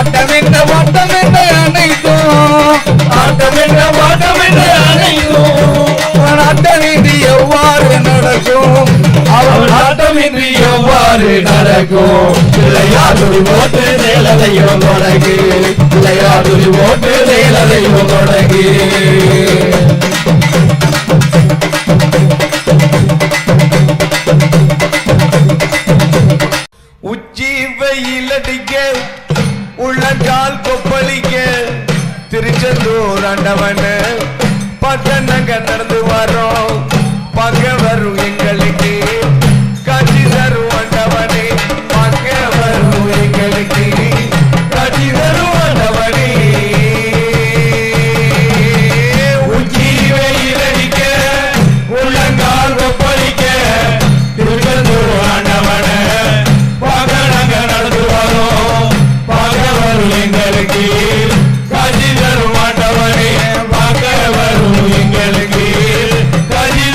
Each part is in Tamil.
ஆட்டமென்ன வாட்டமென்ன அனைத்தும் ஆட்டமென்ன வாட்டமென்ன அனைத்தும் ஆட்டமின்றி எவ்வாறு நடக்கும் அவன் ஆட்டமின்றி எவ்வாறு நடக்கும் விளையாடுறி போட்டு நேலதையும் தொடங்கி விளையாடுறி போட்டு நேலதையும் தொடங்கி உச்சி வெயிலடிக்க உள்ளங்கால் கொப்பளிக்க திருச்செந்தூர் ஆண்டவன பட்டணங்க நடந்து வரோம் பார்க்க வரும் எங்களுக்கு காட்சி தரும் ஆண்டவனே பார்க்க வரும் எங்களுக்கு காட்சி தரும் ஆண்டவனே உச்சி வெயிலடிக்க உள்ளங்கால் கொப்பளிக்க திருச்செந்தூர் ஆண்டவன நடந்து வரோம் பார்க்க வரும் எங்களுக்கு காட்சி தரும் ஆண்டவனே பார்க்க வரும் எங்களுக்கு காட்சி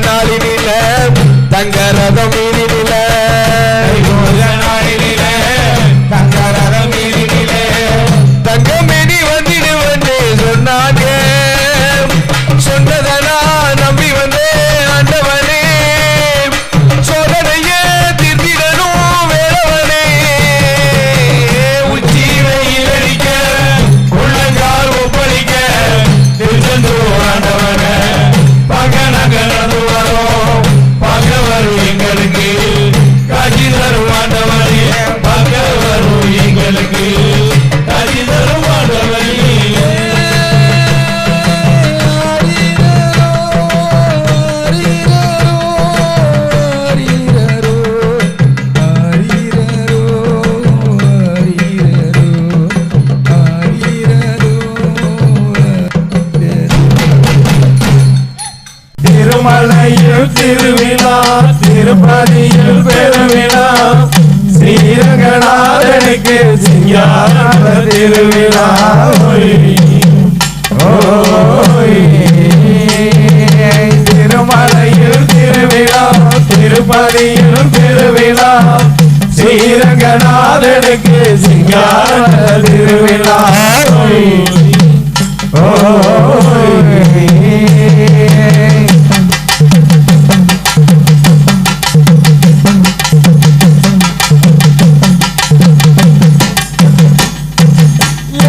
நாளினில தங்கரதம் மீதினில நாளினில தங்கரதம் மீதினில தங்கமேனி வந்திடுவன்னு சொன்னாங்க. சொன்னதனா நம்பி வந்தே ஆண்டவனே சோதனையே தீர்த்திடணும் வேறவனே. உச்சி வெயில் அடிக்க உள்ளங்கால் ஒப்பளிக்க திருச்செந்தூர் ஆண்டவனே பார்க்க நாங்க நடந்து வரோம். பார்க்க வரும் எங்களுக்கு காட்சி தரும் ஆண்டவனே. பார்க்க வரும் எங்களுக்கு காட்சி தரும் ஆண்டவனே. திருமலையில் திருவிழா திருப்பதியில் பெருவிழா ஸ்ரீரங்கநாதனுக்கு சிங்கார திருவிழா. திருமலையில் திருவிழா திருப்பதியில் பெருவிழா ஸ்ரீரங்கநாதனுக்கு சிங்கார திருவிழா.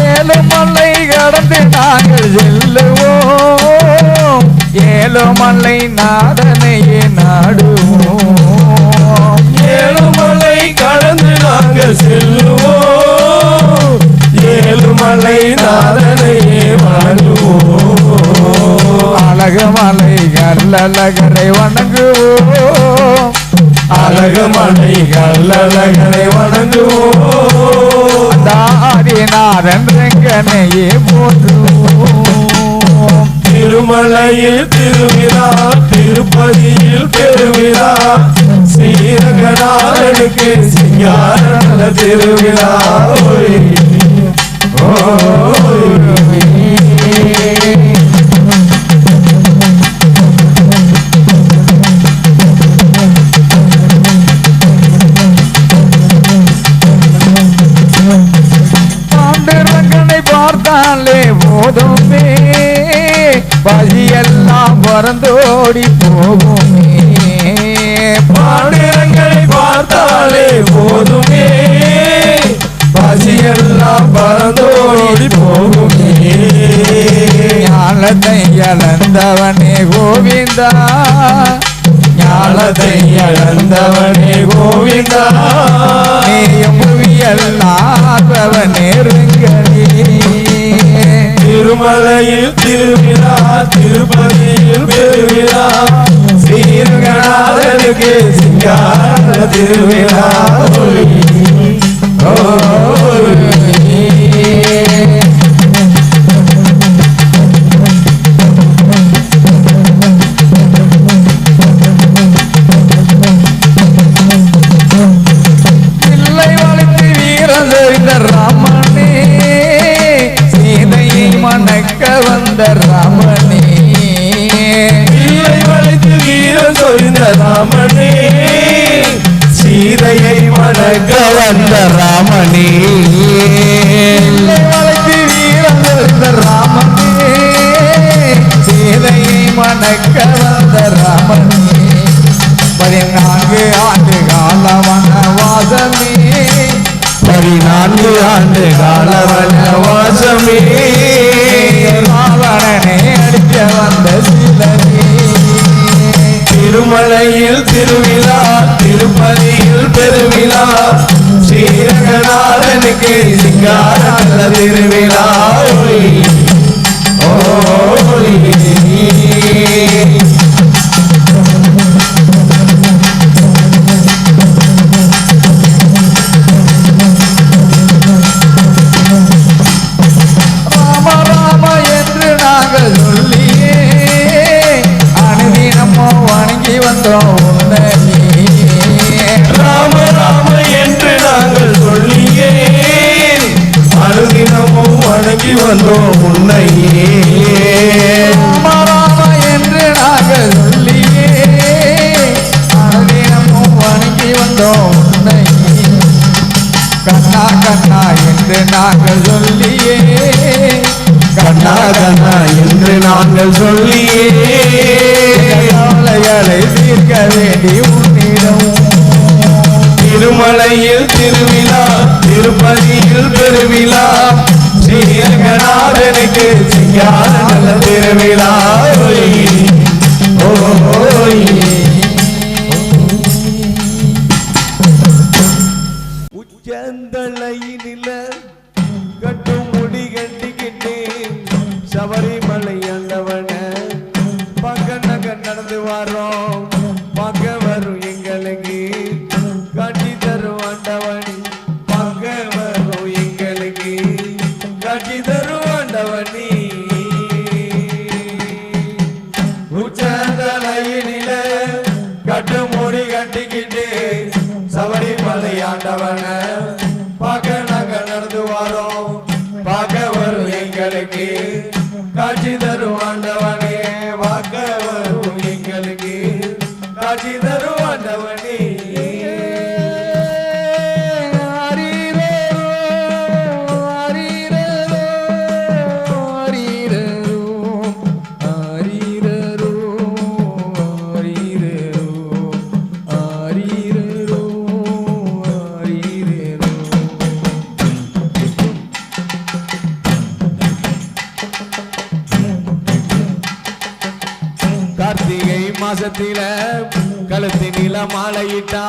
ஏழுமலை கடந்து நாங்கள் செல்லுவோம். ஏழுமலை நாதனையே நாடுவோம். ஏழுமலை கடந்து நாங்கள் செல்லுவோம். ஏழுமலை நாதனையே வணங்குவோம். அழகுமலை கல்லழகரை வணங்குவோம். அழகுமலை கல்லழகரை வணங்குவோம். தாரிநாதன் ரங்கனையே போற்றுவோம். திருமலையில் திருவிழா திருப்பதியில் பெருவிழா ஸ்ரீரங்கநாதனுக்கு சிங்கார திருவிழா. பாண்டுரங்கனை பார்த்தாலே போதுமே பசியெல்லாம் பறந்தோடி போகுமே. பாண்டுரங்கனை பார்த்தாலே போதுமே பசியெல்லாம் பறந்தோடி போகுமே. ஞானத்தை இழந்தவனே கோவிந்தா ஞானத்தை இழந்தவனே கோவிந்தா நீயும் புவியல்லாதவனே ரங்கனே. திருமலையில் திருவிழா திருப்பதியில் பெருவிழா ஸ்ரீரங்கநாதனுக்கு சிங்கார திருவிழா. பிள்ளை வளர்த்து வீரன் தெரிந்த ராமனே சீதையை மணக்க வந்த ராமனே. பிள்ளை வளர்த்து வீரன் தெரிந்த ராமனே சீதையை மணக்க வந்த ராமனே. பிள்ளை வளர்த்து வீரன் தெரிந்த ராமனே சீதையை மணக்க வந்த ராமனே. 14 ஆண்டு கால வனவாசமே 14 ஆண்டு கால வனவாசமே ராவணனை அடிக்க வந்த சிலனே. திருமலையில் திருவிழா திருப்பதியில் பெருவிழா ஸ்ரீரங்கநாதனுக்கு சிங்கார திருவிழா. ராம ராம என்று நாங்கள் சொல்லியே அனுதினமோ வணங்கி வந்தோம் உன்னையே. ராம ராம என்று நாங்கள் சொல்லியே அனுதினமும் வணங்கி வந்தோம் உன்னையே. ராம ராம என்று நாங்கள் சொல்லியே நாங்கள் சொல்லியே கண்ணா கண்ணா என்று நாங்கள் சொல்லியே கவலைகளை தீர்க்க வேண்டி உன்னிடம் திருமலையில் திருவிழா திருப்பதியில் பெருவிழா ஸ்ரீரங்கநாதனுக்கு சிங்கார நல்ல திருவிழா உச்சந்தலையினில கட்டும் முடி கட்டிக்கிட்டு சபரிமலை ஆண்டவன பக்க நக நடந்து வரோம் பக்க வரும் எங்களுக்கு காட்சி தரும் ஆண்டவன் பக்க வரும் எங்களுக்கு காட்சி தரும் ஆண்டவனி உச்சந்தலையினில கட்டும் முடி கட்டிக்கிட்டு சபரிமலை ஆண்டவன பார்க்க நாங்க நடந்து வரோம் பார்க்க வரும் எங்களுக்கு காட்சி தரும் ஆண்டவனே பார்க்க வரும் எங்களுக்கு காட்சி தரும் ஆண்டவனே கார்த்திகை மாசத்தில கழுத்தினில மாலையிட்டா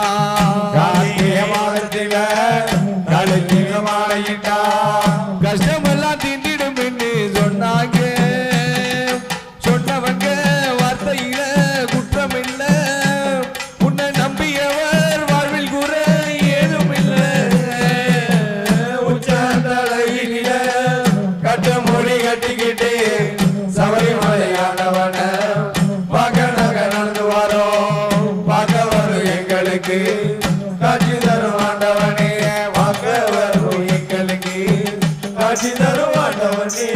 கார்த்திகை மாதத்தில கழுத்தினில மாலையிட்டா கஷ்டமெல்லாம் திண்டிடும் என்று சொன்னாங்க சொன்னவங்க வார்த்தையில குற்றம் இல்ல உன்னை நம்பியவர் வாழ்வில் கூற ஏதும் இல்ல உச்சந்தலையில கட்ட மொழி கட்டிக்கிட்டு சபரிமலை ஆண்டவன காட்சி தரும் ஆண்டவனே வாக்க வரும் எங்களுக்கு காட்சி தரும் ஆண்டவனே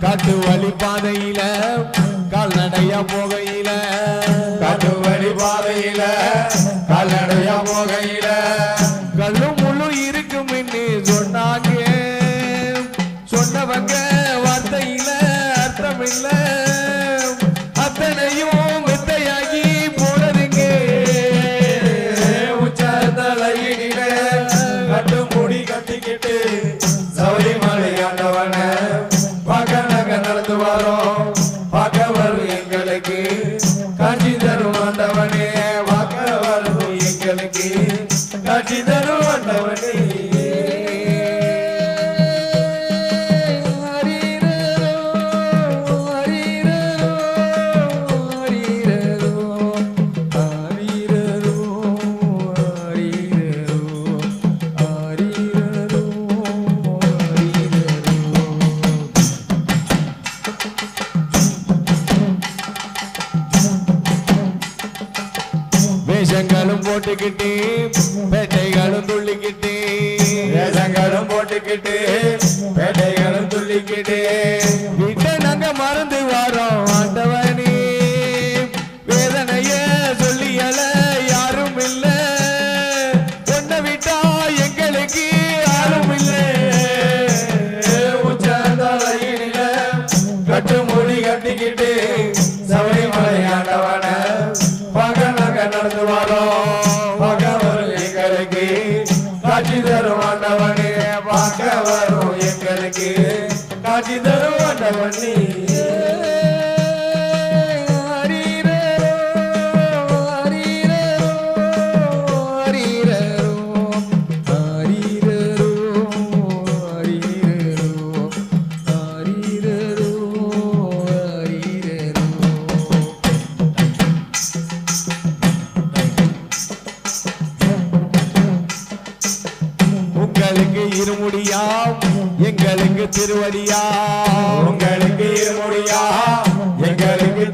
காட்டு வழி பாதையில கால்நடையா போகையில காட்டு வழி பாதையில கால்நடையா போகையில கல்லு முள்ளு இருக்கும் என்று சொன்னாங்க சொன்னவங்க வார்த்தையில அர்த்தம் இல்ல அத்தனையும் வித்தையாகி போனதுங்க உச்சந்தலையில கட்டு முடி கட்டிக்கிட்டு சபரிமலை ஆண்டவன நடந்து வரோம் பார்க்க வரும் எங்களுக்கு காட்சி தரும் ஆண்டவனே பார்க்க வரும் எங்களுக்கு காட்சி தரும் ஆண்டவனே வேஷங்களும் போட்டுக்கிட்டு பேட்டைகளும் துள்ளிக்கிட்டு வேஷங்களும் போட்டுக்கிட்டு பேட்டைகளும் துள்ளிக்கிட்டு வீட்டை நாங்க மறந்து வரோம் ஆண்டவனே வேதனைய சொல்லியல யாரும் இல்ல ஒன்ன விட்டா எங்களுக்கு யாரும் இல்ல உச்சந்தலையில கட்டு மொழி கட்டிக்கிட்டு சபரிமலை ஆண்டவன நடந்து வரோம் பார்க்க வரும் எங்களுக்கு காட்சி தரும் ஆண்டவனே பார்க்க வரும் எங்களுக்கு காட்சி தரும் ஆண்டவனே உங்களுக்கு இருமுடியா எங்களுக்கு திருவடியா உங்களுக்கு இருமுடியா எங்களுக்கு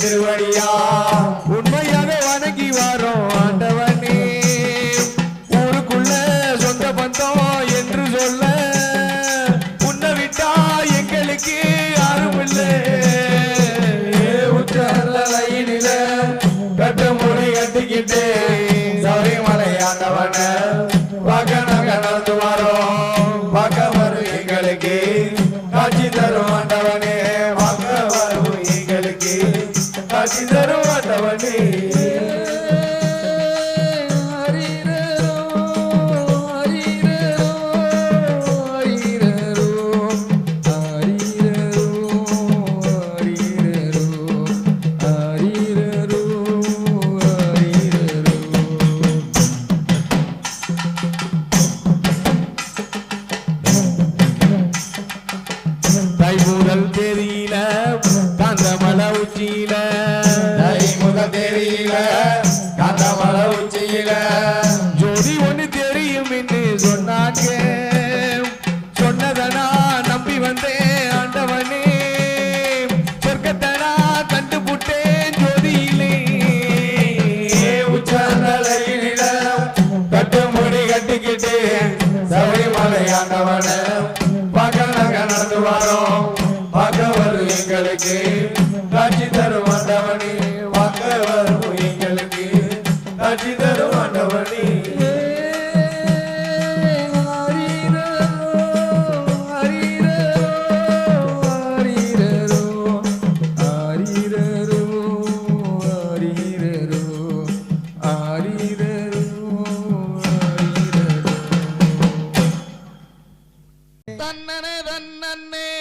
தன்னனே தன்னே